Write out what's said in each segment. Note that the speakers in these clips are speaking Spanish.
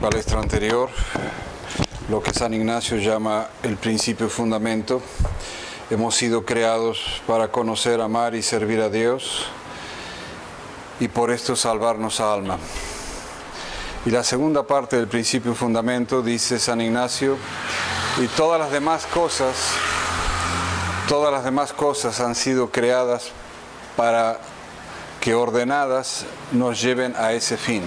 palestra anterior, lo que San Ignacio llama el principio fundamento. Hemos sido creados para conocer, amar y servir a Dios y por esto salvar nuestra alma. Y la segunda parte del principio fundamento, dice San Ignacio, y todas las demás cosas han sido creadas para que ordenadas nos lleven a ese fin.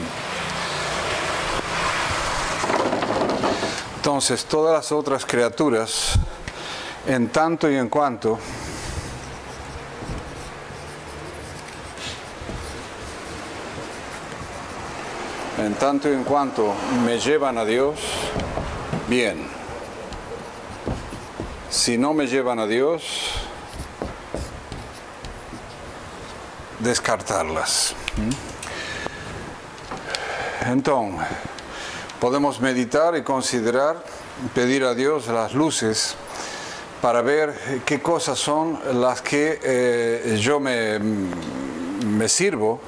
Entonces, todas las otras criaturas, en tanto y en cuanto me llevan a Dios, bien. Si no me llevan a Dios, descartarlas. Entonces, podemos meditar y considerar, pedir a Dios las luces para ver qué cosas son las que yo me sirvo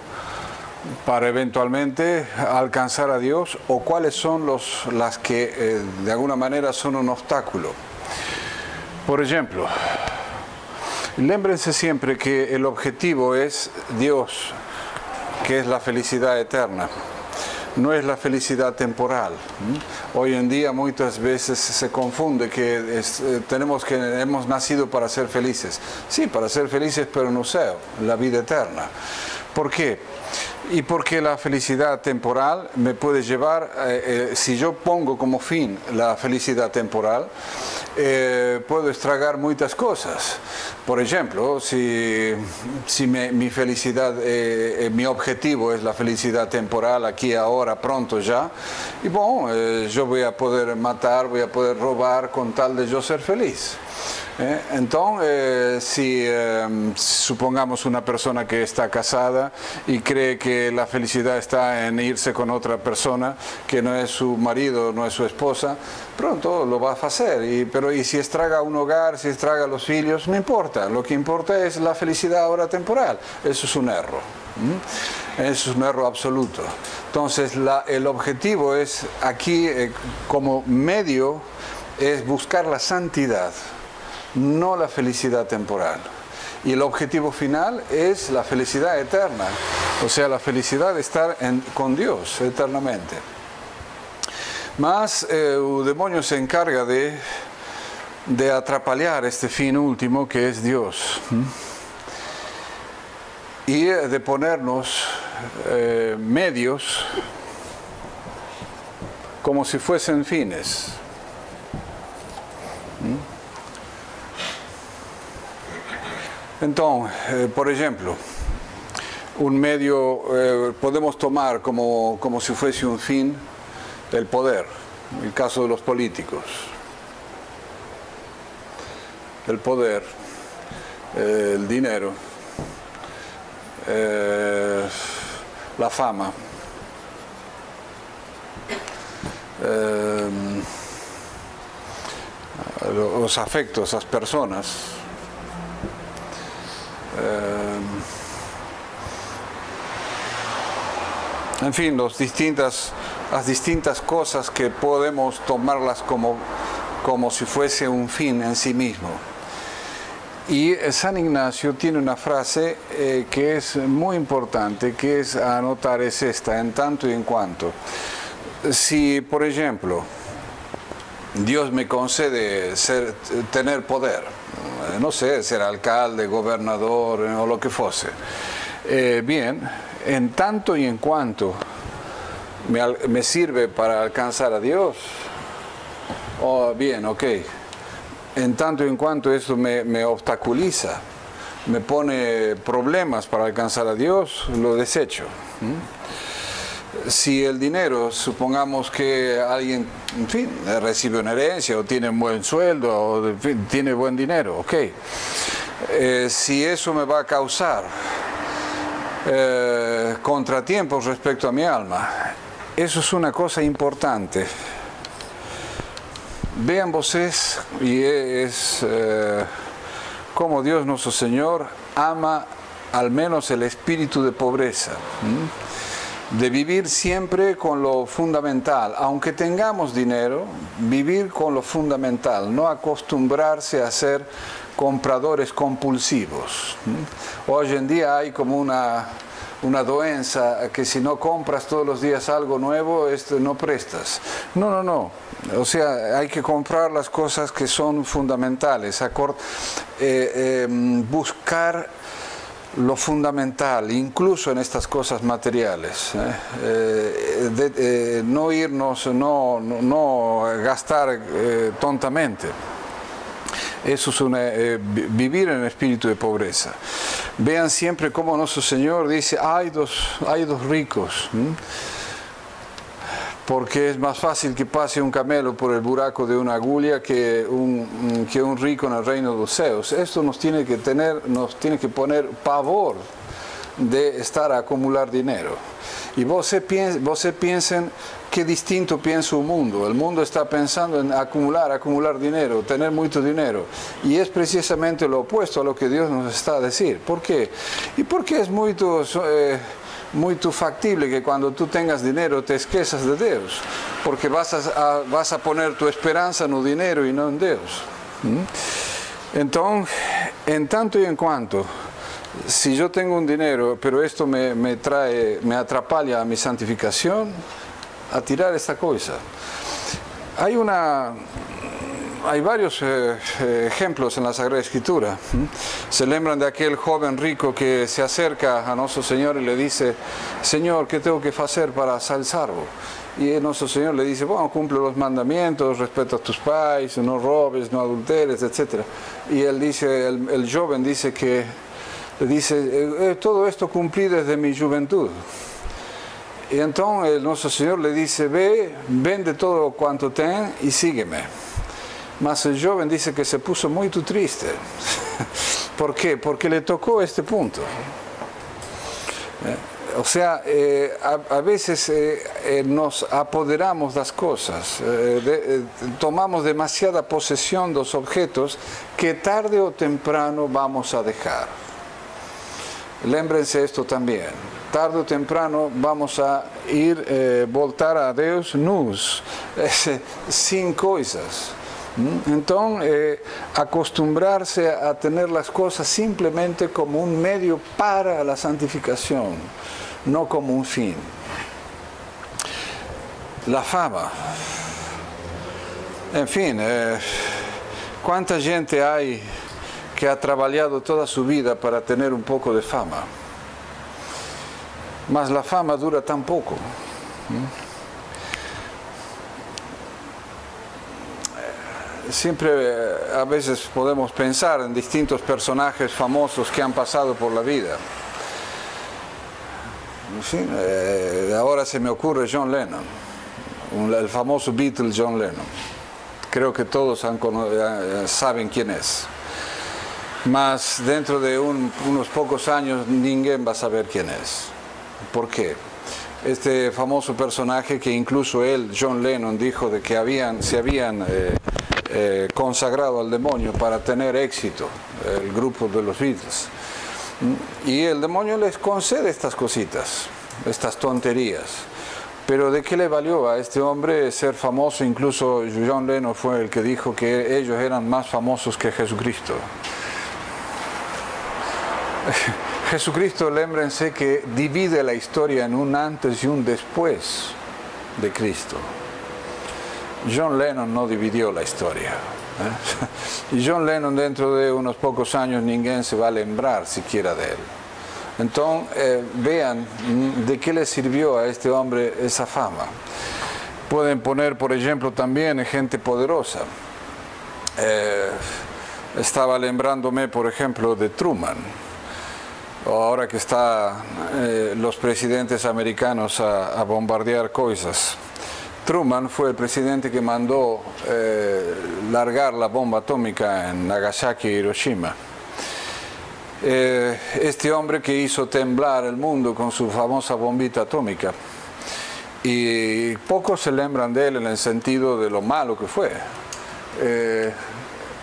para eventualmente alcanzar a Dios, o cuáles son las que de alguna manera son un obstáculo. Por ejemplo, lémbrense siempre que el objetivo es Dios, que es la felicidad eterna. No es la felicidad temporal. Hoy en día muchas veces se confunde que hemos nacido para ser felices. Sí, para ser felices, pero no sé, la vida eterna. ¿Por qué? Y porque la felicidad temporal me puede llevar, si yo pongo como fin la felicidad temporal, puedo estragar muchas cosas. Por ejemplo, si mi felicidad, mi objetivo es la felicidad temporal, aquí, ahora, pronto, ya, y bueno, yo voy a poder matar, voy a poder robar con tal de yo ser feliz. Entonces, si supongamos una persona que está casada y cree que la felicidad está en irse con otra persona que no es su marido, no es su esposa, pronto lo va a hacer. Pero si estraga un hogar, si estraga los hijos, no importa. Lo que importa es la felicidad ahora temporal. Eso es un error. Eso es un error absoluto. Entonces, el objetivo es aquí, como medio, es buscar la santidad, no la felicidad temporal. Y el objetivo final es la felicidad eterna, o sea, la felicidad de estar con Dios eternamente. Mas el demonio se encarga de atrapallar este fin último que es Dios, y de ponernos medios como si fuesen fines. Entonces, por ejemplo, un medio podemos tomar como si fuese un fin el poder, en el caso de los políticos. El poder, el dinero, la fama, los afectos, las personas. En fin, las distintas cosas que podemos tomarlas como si fuese un fin en sí mismo. Y San Ignacio tiene una frase que es muy importante, que es a anotar, es esta: en tanto y en cuanto. Si, por ejemplo, Dios me concede tener poder, no sé, ser alcalde, gobernador o lo que fuese, bien, en tanto y en cuanto me sirve para alcanzar a Dios, bien, ok. En tanto y en cuanto eso me obstaculiza, me pone problemas para alcanzar a Dios, lo desecho. Si el dinero, supongamos que alguien, en fin, recibe una herencia o tiene un buen sueldo o en fin, tiene buen dinero, ok. Si eso me va a causar contratiempos respecto a mi alma, eso es una cosa importante. Vean vosotros, y es como Dios nuestro Señor ama al menos el espíritu de pobreza. de vivir siempre con lo fundamental. Aunque tengamos dinero, vivir con lo fundamental, no acostumbrarse a ser compradores compulsivos. Hoy en día hay como una doença que si no compras todos los días algo nuevo, no prestas. No. O sea, hay que comprar las cosas que son fundamentales, buscar lo fundamental, incluso en estas cosas materiales. No irnos, no gastar tontamente. Eso es vivir en espíritu de pobreza. Vean siempre cómo nuestro Señor dice, hay dos ricos. Porque es más fácil que pase un camelo por el buraco de una agulla que un rico en el reino de los cielos. Esto nos tiene que poner pavor de estar a acumular dinero. Y vos piensen qué distinto piensa el mundo. El mundo está pensando en acumular dinero, tener mucho dinero. Y es precisamente lo opuesto a lo que Dios nos está a decir. ¿Por qué? Y porque es muy factible que cuando tú tengas dinero te esqueças de Dios, porque vas a poner tu esperanza en el dinero y no en Dios. Entonces, en tanto y en cuanto, si yo tengo un dinero, pero esto me atrapalla a mi santificación, a tirar esta cosa. Hay varios ejemplos en la Sagrada Escritura. Se lembran de aquel joven rico que se acerca a nuestro Señor y le dice, Señor, ¿qué tengo que hacer para ser salvo? Y nuestro Señor le dice, bueno, cumple los mandamientos, respeta a tus padres, no robes, no adulteres, etc. Y él dice, el joven dice todo esto cumplí desde mi juventud. Y entonces nuestro Señor le dice, vende todo cuanto ten y sígueme. Mas el joven dice que se puso muy triste. ¿Por qué? Porque le tocó este punto. O sea, a veces nos apoderamos de las cosas, tomamos demasiada posesión de los objetos que tarde o temprano vamos a dejar. Lémbrense esto también. Tarde o temprano vamos a voltar a Dios nus, sin cosas. Entonces, acostumbrarse a tener las cosas simplemente como un medio para la santificación, no como un fin. La fama. En fin, ¿cuánta gente hay que ha trabajado toda su vida para tener un poco de fama? Mas la fama dura tan poco. Siempre a veces podemos pensar en distintos personajes famosos que han pasado por la vida. Sí, ahora se me ocurre John Lennon, el famoso Beatle John Lennon. Creo que todos saben quién es. Mas dentro de unos pocos años ninguém va a saber quién es. ¿Por qué? Este famoso personaje que incluso él, John Lennon, dijo de que se habían consagrado al demonio para tener éxito, el grupo de los Beatles. Y el demonio les concede estas cositas, estas tonterías. Pero ¿de qué le valió a este hombre ser famoso? Incluso John Lennon fue el que dijo que ellos eran más famosos que Jesucristo. Jesucristo, lémbrense que divide la historia en un antes y un después de Cristo. John Lennon no dividió la historia. Y John Lennon dentro de unos pocos años ninguém se va a lembrar siquiera de él. Entonces, vean de qué le sirvió a este hombre esa fama. Pueden poner, por ejemplo, también gente poderosa. Estaba lembrándome, por ejemplo, de Truman. Ahora que están los presidentes americanos a bombardear cosas. Truman fue el presidente que mandó largar la bomba atómica en Nagasaki y Hiroshima. Este hombre que hizo temblar el mundo con su famosa bombita atómica. Y pocos se lembran de él en el sentido de lo malo que fue.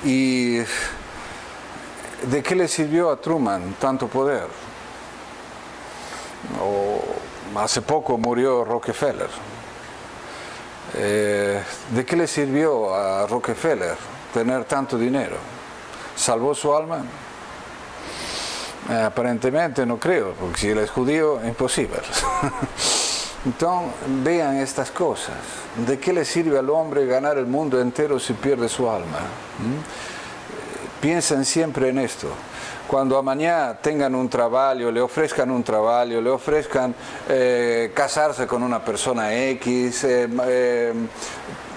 ¿Y de qué le sirvió a Truman tanto poder? hace poco murió Rockefeller. ¿De qué le sirvió a Rockefeller tener tanto dinero? ¿Salvó su alma? Aparentemente no creo, porque si él es judío, imposible. Entonces, vean estas cosas. ¿De qué le sirve al hombre ganar el mundo entero si pierde su alma? Piensen siempre en esto. Cuando mañana tengan un trabajo, le ofrezcan un trabajo, le ofrezcan casarse con una persona X,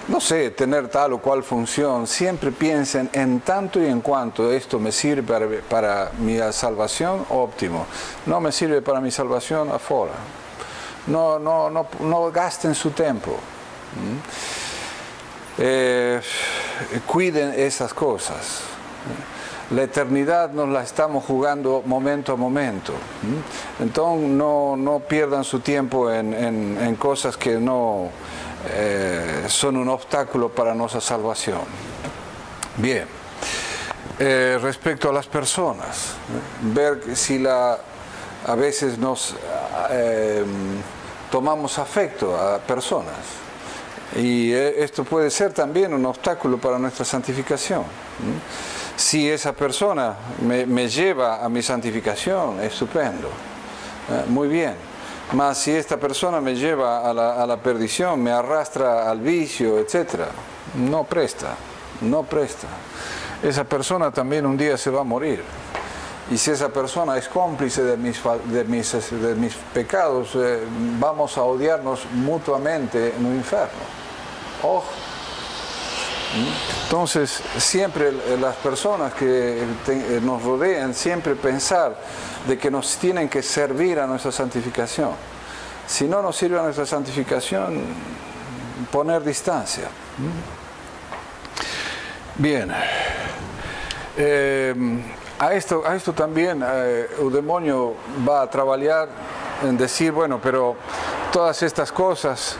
no sé, tener tal o cual función, siempre piensen en tanto y en cuanto esto me sirve para mi salvación, óptimo. No me sirve para mi salvación, afuera. No gasten su tiempo. Cuiden esas cosas. La eternidad nos la estamos jugando momento a momento. Entonces no pierdan su tiempo en cosas que no son un obstáculo para nuestra salvación. Bien, respecto a las personas, ver si a veces nos tomamos afecto a personas. Y esto puede ser también un obstáculo para nuestra santificación. Si esa persona me lleva a mi santificación, estupendo, muy bien. Mas si esta persona me lleva a la perdición, me arrastra al vicio, etc., no presta. Esa persona también un día se va a morir. Y si esa persona es cómplice de mis pecados, vamos a odiarnos mutuamente en un infierno. Ojo. Entonces, siempre las personas que nos rodean, siempre pensar de que nos tienen que servir a nuestra santificación. Si no nos sirve a nuestra santificación, poner distancia. Bien. A esto también el demonio va a trabajar en decir, bueno, pero todas estas cosas,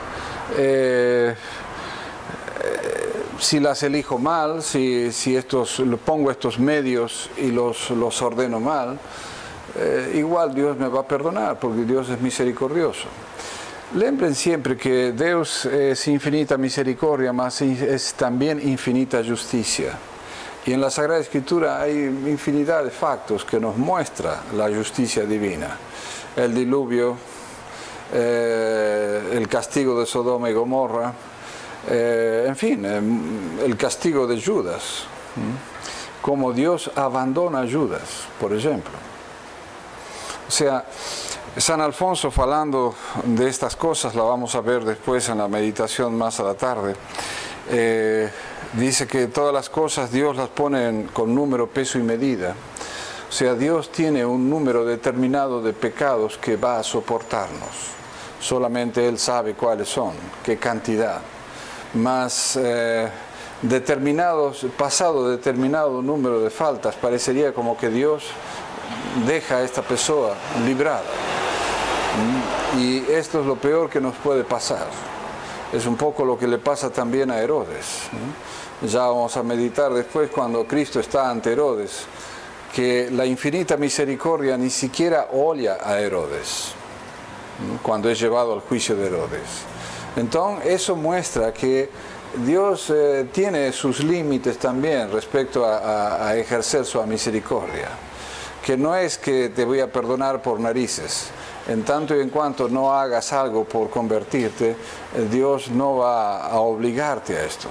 si las elijo mal, si pongo estos medios y los ordeno mal, igual Dios me va a perdonar, porque Dios es misericordioso. Lembren siempre que Dios es infinita misericordia, mas es también infinita justicia. Y en la Sagrada Escritura hay infinidad de factos que nos muestra la justicia divina. El diluvio, el castigo de Sodoma y Gomorra, en fin, el castigo de Judas. Como Dios abandona a Judas, por ejemplo. O sea, San Alfonso, hablando de estas cosas, la vamos a ver después en la meditación más a la tarde, dice que todas las cosas Dios las pone con número, peso y medida. O sea, Dios tiene un número determinado de pecados que va a soportarnos. Solamente Él sabe cuáles son, qué cantidad. Más pasado determinado número de faltas, parecería como que Dios deja a esta persona librada. Y esto es lo peor que nos puede pasar. Es un poco lo que le pasa también a Herodes. Ya vamos a meditar después cuando Cristo está ante Herodes, que la infinita misericordia ni siquiera oye a Herodes, cuando es llevado al juicio de Herodes. Entonces, eso muestra que Dios tiene sus límites también respecto a ejercer su misericordia. Que no es que te voy a perdonar por narices. En tanto y en cuanto no hagas algo por convertirte, Dios no va a obligarte a esto.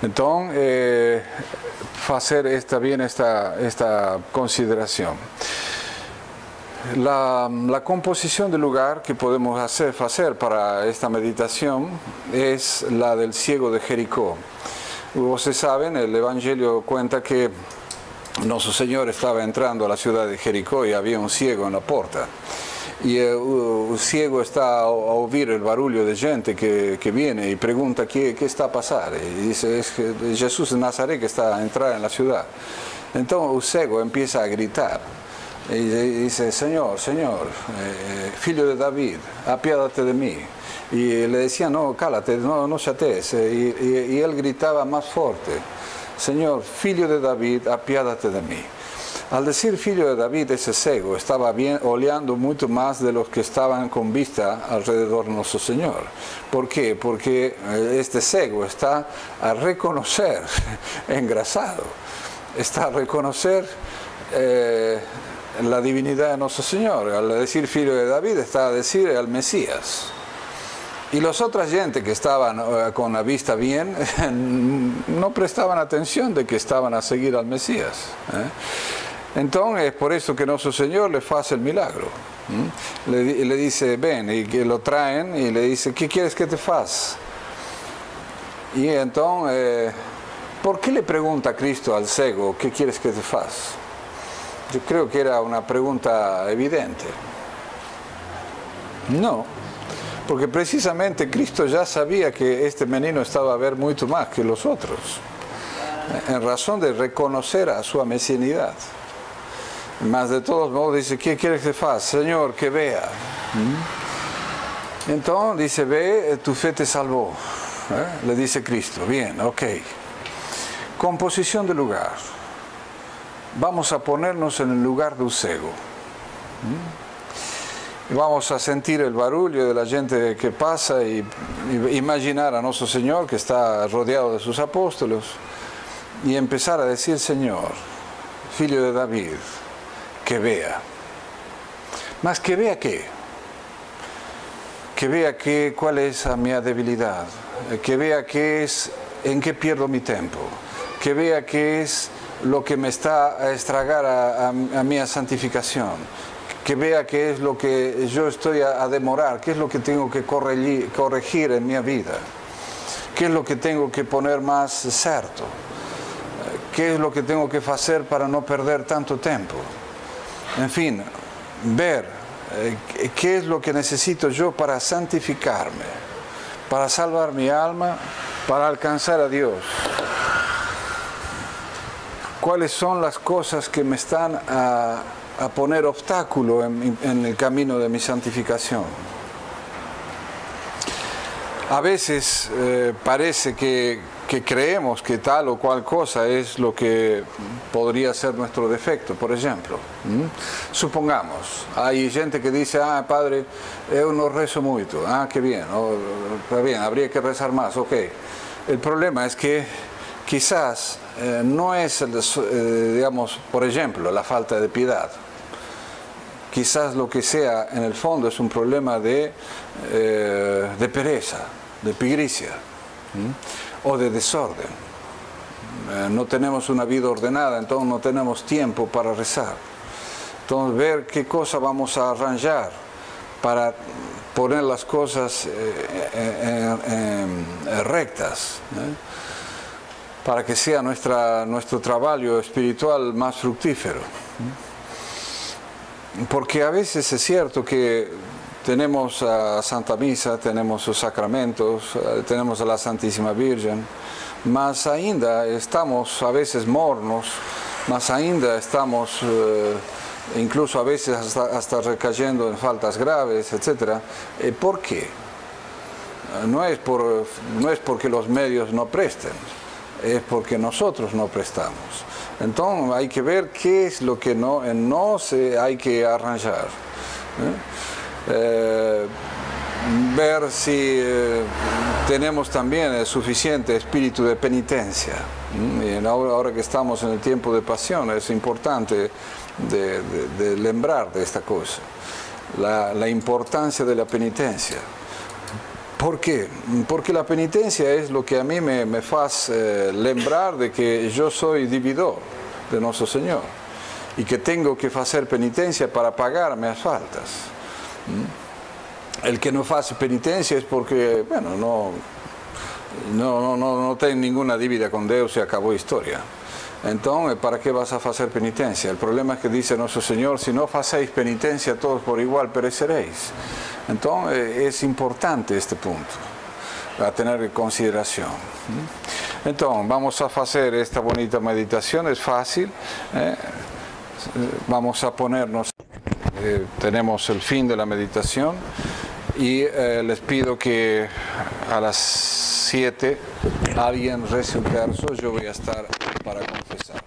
Entonces, hacer esta consideración. La composición del lugar que podemos hacer para esta meditación es la del ciego de Jericó. Ustedes saben, el Evangelio cuenta que nuestro Señor estaba entrando a la ciudad de Jericó y había un ciego en la puerta. Y el ciego está a oír el barullo de gente que viene y pregunta qué está pasando. Y dice, es Jesús de Nazaret que está a entrar en la ciudad. Entonces el ciego empieza a gritar. Y dice, Señor, Hijo de David, apiádate de mí. Y le decía, no, cálate, no chatees. Y él gritaba más fuerte, Señor, Hijo de David, apiádate de mí. Al decir filho de David, ese cego estaba oleando mucho más de los que estaban con vista alrededor de nuestro Señor. ¿Por qué? Porque este cego está a reconocer, engrasado, está a reconocer la divinidad de nuestro Señor. Al decir filho de David está a decir al Mesías. Y las otras gente que estaban con la vista bien no prestaban atención de que estaban a seguir al Mesías. Entonces es por eso que nuestro Señor le hace el milagro. Le dice, ven, y que lo traen y le dice, ¿qué quieres que te hagas? Y entonces, ¿por qué le pregunta a Cristo al cego, ¿qué quieres que te hagas? Yo creo que era una pregunta evidente. No. Porque precisamente Cristo ya sabía que este menino estaba a ver mucho más que los otros, en razón de reconocer a su mesianidad. Mas de todos modos dice, ¿qué quieres que haga? Señor, que vea. Entonces dice, ve, tu fe te salvó. Le dice Cristo, bien, ok. Composición de lugar. Vamos a ponernos en el lugar de un cego. Vamos a sentir el barullo de la gente que pasa y imaginar a nuestro Señor que está rodeado de sus apóstoles y empezar a decir, Señor, filho de David, que vea. Más que vea qué. Que vea cuál es mi debilidad. Que vea qué es, en qué pierdo mi tiempo. Que vea qué es lo que me está a estragar a mi santificación. Que vea qué es lo que yo estoy a demorar, qué es lo que tengo que corregir en mi vida, qué es lo que tengo que poner más cierto, qué es lo que tengo que hacer para no perder tanto tiempo. En fin, ver qué es lo que necesito yo para santificarme, para salvar mi alma, para alcanzar a Dios. ¿Cuáles son las cosas que me están a poner obstáculo en el camino de mi santificación? A veces parece que creemos que tal o cual cosa es lo que podría ser nuestro defecto. Por ejemplo, supongamos, hay gente que dice, padre, yo no rezo mucho. Qué bien, está bien, habría que rezar más, ok. El problema es que quizás no es, digamos, por ejemplo, la falta de piedad. Quizás lo que sea en el fondo es un problema de pereza, de pigricia, o de desorden. No tenemos una vida ordenada, entonces no tenemos tiempo para rezar. Entonces ver qué cosa vamos a arranjar para poner las cosas rectas, para que sea nuestro trabajo espiritual más fructífero. Porque a veces es cierto que tenemos a Santa Misa, tenemos los sacramentos, tenemos a la Santísima Virgen, mas ainda estamos a veces mornos, mas ainda estamos incluso a veces hasta recayendo en faltas graves, etc. ¿Por qué? No es porque los medios no presten, es porque nosotros no prestamos. Entonces hay que ver qué es lo que no se hay que arranjar. Ver si tenemos también el suficiente espíritu de penitencia. Y ahora que estamos en el tiempo de pasión es importante de lembrar de esta cosa, la importancia de la penitencia. ¿Por qué? Porque la penitencia es lo que a mí me hace lembrar de que yo soy deudor de nuestro Señor y que tengo que hacer penitencia para pagar mis faltas. El que no hace penitencia es porque, bueno, no tiene ninguna dívida con Dios y acabó historia. Entonces, ¿para qué vas a hacer penitencia? El problema es que dice nuestro Señor, si no hacéis penitencia todos por igual pereceréis. Entonces, es importante este punto, a tener en consideración. Entonces, vamos a hacer esta bonita meditación, es fácil. Vamos a ponernos, tenemos el fin de la meditación y les pido que a las 7 alguien rece un verso, yo voy a estar para confesar.